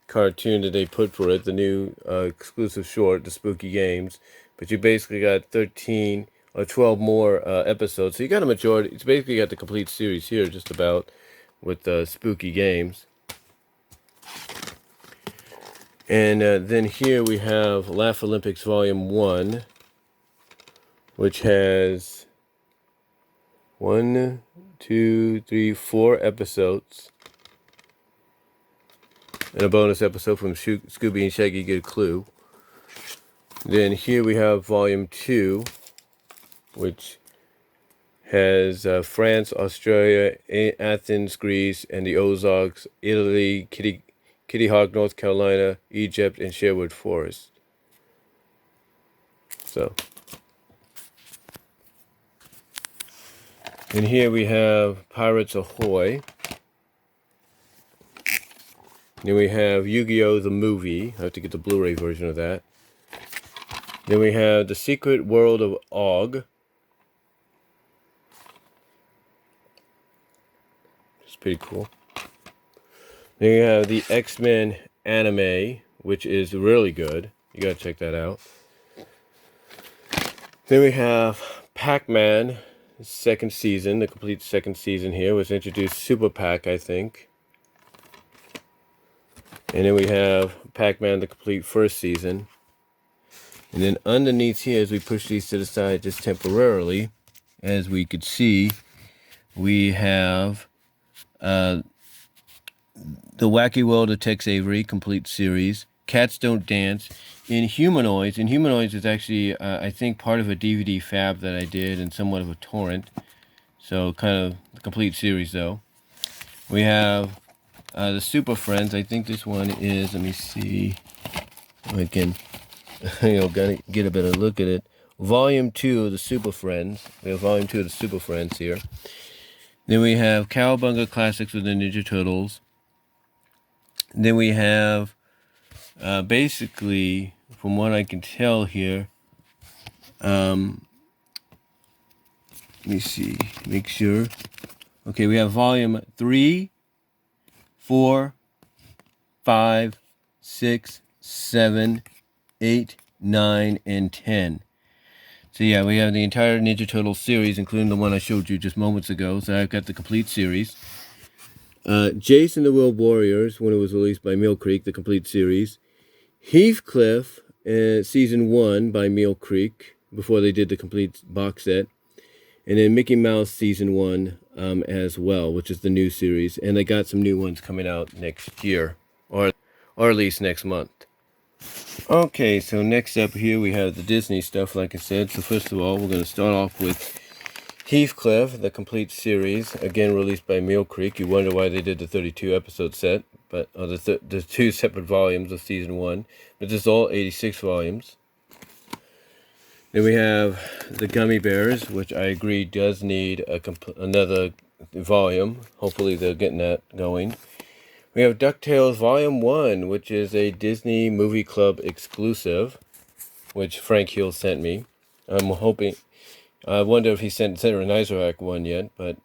[SPEAKER 1] cartoon that they put for it, the new exclusive short, the Spooky Games. But you basically got 13 or 12 more episodes. So you got a majority. It's basically got the complete series here, just about, with Spooky Games. And then here we have Laugh Olympics Volume 1, which has 1, 2, 3, 4 episodes. And a bonus episode from Scooby and Shaggy Get a Clue. Then here we have Volume 2, which has France, Australia, Athens, Greece, and the Ozarks, Italy, Kitty Hawk, North Carolina, Egypt, and Sherwood Forest. So. And here we have Pirates Ahoy. Then we have Yu-Gi-Oh! The Movie. I have to get the Blu-ray version of that. Then we have The Secret World of Og. It's pretty cool. Then we have the X-Men anime, which is really good. You gotta check that out. Then we have Pac-Man, second season. The complete second season here was introduced Super Pac, I think. And then we have Pac-Man, the complete first season. And then underneath here, as we push these to the side just temporarily, as we could see, we have The Wacky World of Tex Avery, complete series. Cats Don't Dance. In Humanoids. In Humanoids is actually, I think, part of a DVD fab that I did and somewhat of a torrent. So, kind of the complete series, though. We have the Super Friends. I think this one is, let me see if I can, gotta get a better look at it. Volume 2 of the Super Friends. We have Volume 2 of the Super Friends here. Then we have Cowabunga Classics with the Ninja Turtles. Then we have, basically, from what I can tell here, let me see, make sure. Okay, we have Volume 3, 4, 5, 6, 7, 8, 9, and 10. So yeah, we have the entire Ninja Turtle series, including the one I showed you just moments ago. So I've got the complete series. Jace and the World Warriors, when it was released by Mill Creek, the complete series. Heathcliff, Season 1 by Mill Creek, before they did the complete box set. And then Mickey Mouse Season 1 as well, which is the new series. And they got some new ones coming out next year, or at least next month. Okay, so next up here we have the Disney stuff, like I said. So first of all, we're going to start off with Heathcliff, the complete series, again released by Mill Creek. You wonder why they did the 32 episode set, but the two separate volumes of Season 1. But this is all 86 volumes. Then we have the Gummy Bears, which I agree does need another volume. Hopefully they're getting that going. We have Ducktales Volume 1, which is a Disney Movie Club exclusive, which Frank Hill sent me. I'm hoping, I wonder if he sent Senator Nizorak one yet, but,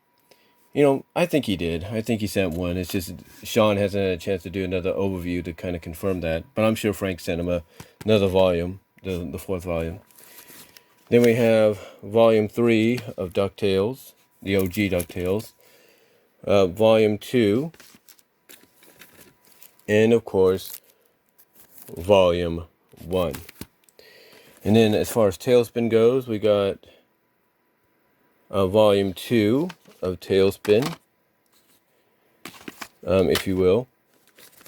[SPEAKER 1] you know, I think he did. I think he sent one. It's just Sean hasn't had a chance to do another overview to kind of confirm that, but I'm sure Frank sent him another volume, the fourth volume. Then we have Volume 3 of DuckTales, the OG DuckTales, Volume 2, and of course, Volume 1. And then as far as Tailspin goes, we got Volume 2 of Tailspin, if you will.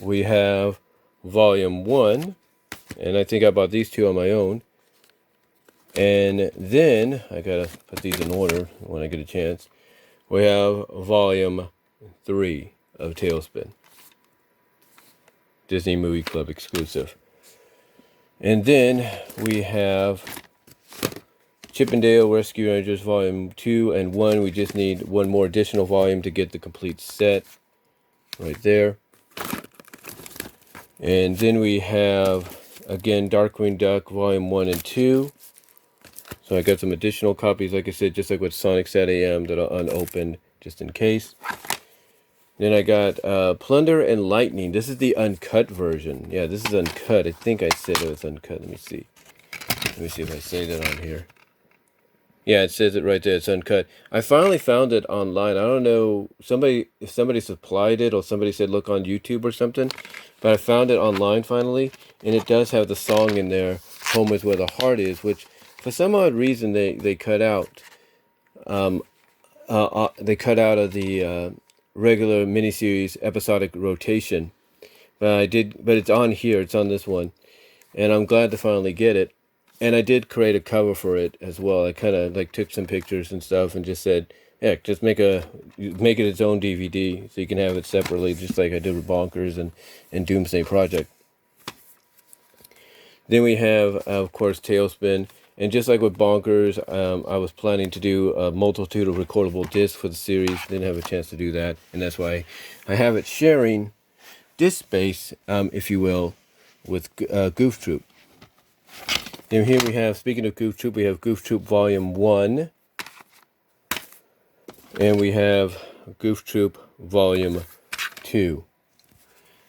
[SPEAKER 1] We have Volume 1, and I think I bought these two on my own. And then, I gotta put these in order when I get a chance. We have Volume 3 of Tailspin. Disney Movie Club exclusive. And then we have Chippendale Rescue Rangers Volume 2 and 1. We just need one more additional volume to get the complete set. Right there. And then we have, again, Darkwing Duck Volume 1 and 2. So I got some additional copies, like I said, just like with Sonic Sat AM that are unopened, just in case. Then I got Plunder and Lightning. This is the uncut version. Yeah, this is uncut. I think I said it was uncut. Let me see. Let me see if I say that on here. Yeah, it says it right there. It's uncut. I finally found it online. I don't know if somebody supplied it or somebody said look on YouTube or something. But I found it online finally. And it does have the song in there, Home is Where the Heart Is, which for some odd reason they cut out. They cut out of the regular miniseries episodic rotation. But it's on here. It's on this one. And I'm glad to finally get it. And I did create a cover for it as well. I kind of like took some pictures and stuff and just said, heck, just make it its own DVD so you can have it separately, just like I did with Bonkers and Doomsday Project. Then we have, of course, Tailspin. And just like with Bonkers, I was planning to do a multitude of recordable discs for the series. Didn't have a chance to do that. And that's why I have it sharing disc space, if you will, with Goof Troop. And here we have, speaking of Goof Troop, we have Goof Troop Volume 1. And we have Goof Troop Volume 2.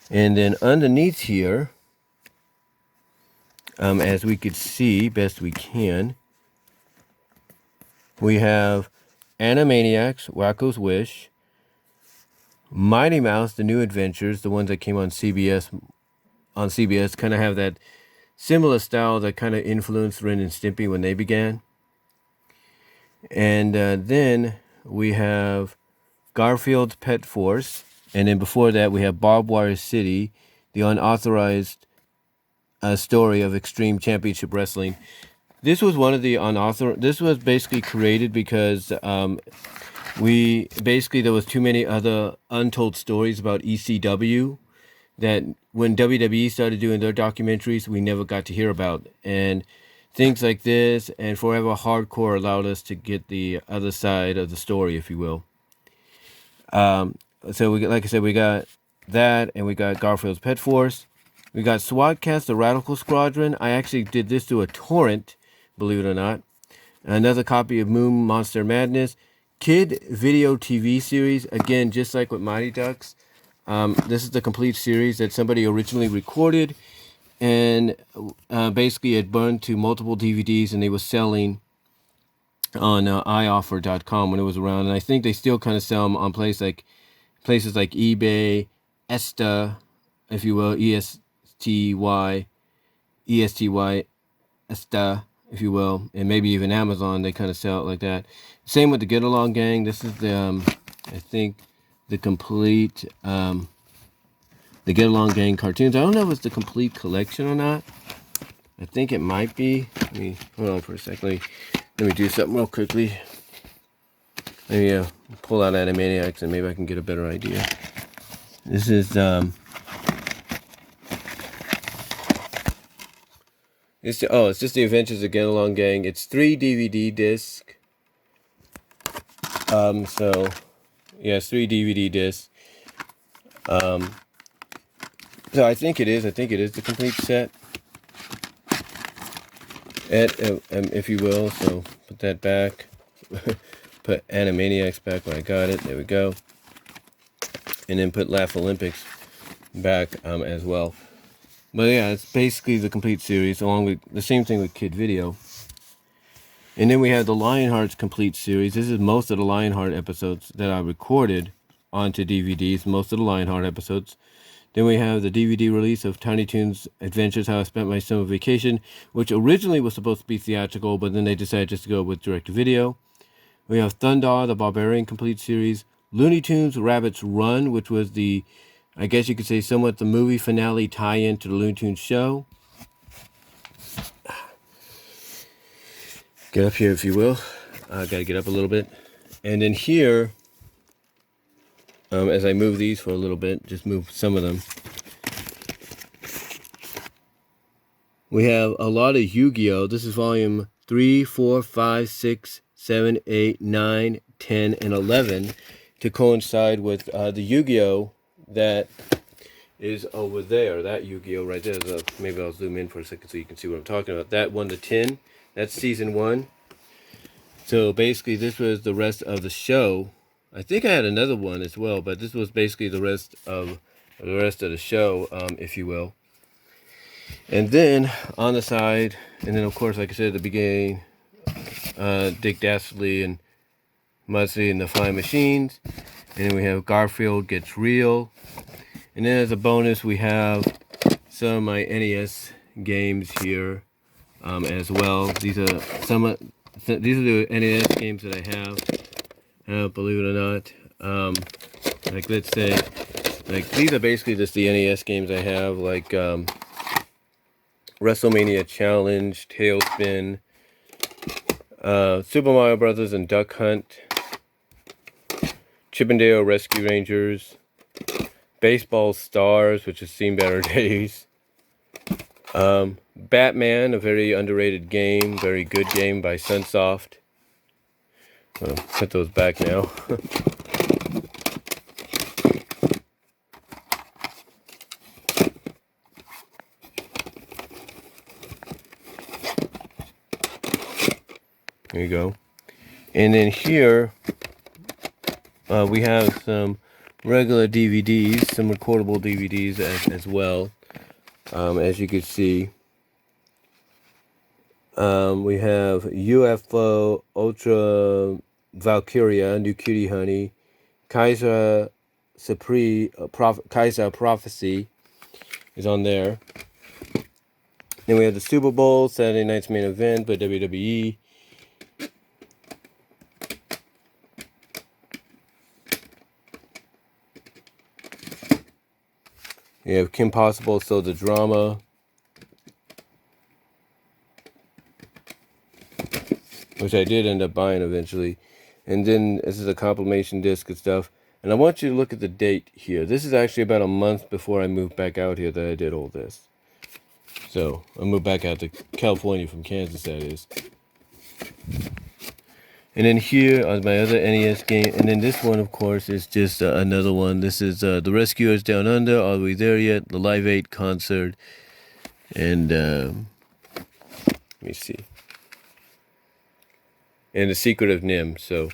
[SPEAKER 1] And then underneath here, as we could see, best we can, we have Animaniacs, Wacko's Wish, Mighty Mouse, The New Adventures, the ones that came on CBS, kind of have that similar style that kind of influenced Ren and Stimpy when they began. And then we have Garfield's Pet Force. And then before that, we have Barbed Wire City, the unauthorized story of Extreme Championship Wrestling. This was one of the this was basically created because there was too many other untold stories about ECW that when WWE started doing their documentaries, we never got to hear about. And things like this and Forever Hardcore allowed us to get the other side of the story, if you will. So like I said, we got that, and we got Garfield's Pet Force. We got SWATcast, the Radical Squadron. I actually did this through a torrent, believe it or not. Another copy of Moon Monster Madness. Kid Video TV series. Again, just like with Mighty Ducks. This is the complete series that somebody originally recorded. And basically it burned to multiple DVDs, and they were selling on ioffer.com when it was around. And I think they still kind of sell them on places like eBay, Esta, if you will, ESTY, Esta, if you will, and maybe even Amazon. They kind of sell it like that. Same with the Get Along Gang. This is the, I think, the complete, the Get Along Gang cartoons. I don't know if it's the complete collection or not. I think it might be. Let me hold on for a second. Let me do something real quickly. Let me pull out Animaniacs and maybe I can get a better idea. This is It's just the Adventures of Get Along Gang. It's 3 DVD discs. So yeah, it's 3 DVD discs. So I think it is the complete set. If you will. So put that back. Put Animaniacs back when I got it. There we go. And then put Laugh Olympics back as well. But yeah, it's basically the complete series, along with the same thing with Kid Video. And then we have the Lionheart's complete series. This is most of the Lionheart episodes that I recorded onto DVDs, most of the Lionheart episodes. Then we have the DVD release of Tiny Toons Adventures, How I Spent My Summer Vacation, which originally was supposed to be theatrical, but then they decided just to go with direct-to-video. We have Thundar, the Barbarian complete series. Looney Tunes Rabbit's Run, which was the, I guess you could say, somewhat the movie finale tie-in to the Looney Tunes show. Get up here, if you will. I gotta get up a little bit. And then here, as I move these for a little bit, just move some of them. We have a lot of Yu-Gi-Oh! This is volume 3, 4, 5, 6, 7, 8, 9, 10, and 11 to coincide with the Yu-Gi-Oh! That is over there. That Yu-Gi-Oh! Right there. So maybe I'll zoom in for a second so you can see what I'm talking about. That 1 to 10, that's season 1. So basically this was the rest of the show. I think I had another one as well, but this was basically the rest of the show, if you will. And then on the side, and then of course, like I said at the beginning, Dick Dastardly and Mudsley and the Flying Machines. And then we have Garfield Gets Real. And then as a bonus, we have some of my NES games here as well. These are the NES games that I have. Believe it or not. Like let's say, like these are basically just the NES games I have, like WrestleMania Challenge, Tailspin, Super Mario Brothers and Duck Hunt, Chippendale Rescue Rangers, Baseball Stars, which has seen better days, Batman, a very underrated game, very good game by Sunsoft. I'll put those back now. There you go. And then here we have some regular DVDs, some recordable DVDs as well. As you can see, we have UFO Ultra Valkyria, New Cutie Honey, Kaiser Kaiser Prophecy is on there. Then we have the Super Bowl, Saturday night's main event by WWE. We have Kim Possible, So the Drama. Which I did end up buying eventually. And then this is a compilation disc and stuff. And I want you to look at the date here. This is actually about a month before I moved back out here that I did all this. So, I moved back out to California from Kansas, that is. And then here are my other NES game. And then this one, of course, is just another one. This is The Rescuers Down Under. Are We There Yet? The Live 8 concert. And, let me see. And The Secret of Nim. So,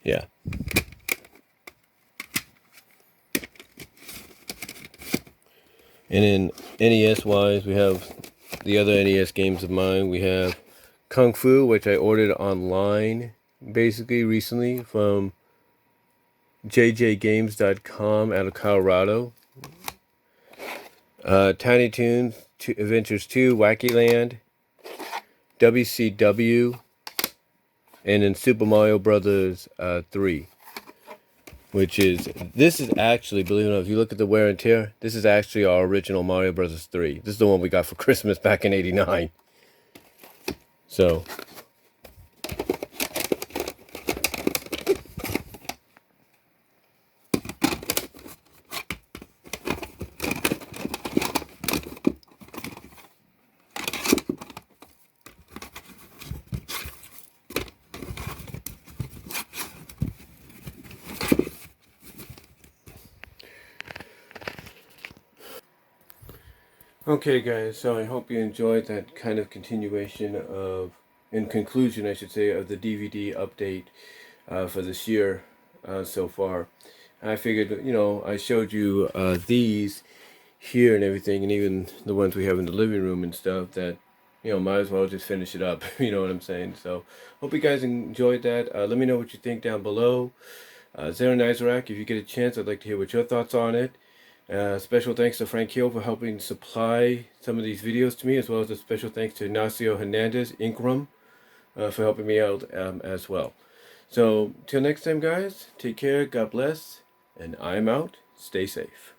[SPEAKER 1] yeah. And then NES-wise, we have the other NES games of mine. We have Kung Fu, which I ordered online, basically, recently, from jjgames.com out of Colorado. Tiny Toons, Adventures 2, Wacky Land, WCW, and then Super Mario Brothers 3. Which is, this is actually, believe it or not, if you look at the wear and tear, this is actually our original Mario Brothers 3. This is the one we got for Christmas back in '89. So, Okay, guys, so I hope you enjoyed that kind of continuation of, in conclusion, I should say, of the DVD update for this year so far. I figured, I showed you these here and everything, and even the ones we have in the living room and stuff, that, might as well just finish it up. You know what I'm saying? So, hope you guys enjoyed that. Let me know what you think down below. Zero Nizarak, if you get a chance, I'd like to hear what your thoughts on it. Special thanks to Frank Hill for helping supply some of these videos to me, as well as a special thanks to Ignacio Hernandez, Ingram, for helping me out as well. So, till next time, guys, take care, God bless, and I'm out. Stay safe.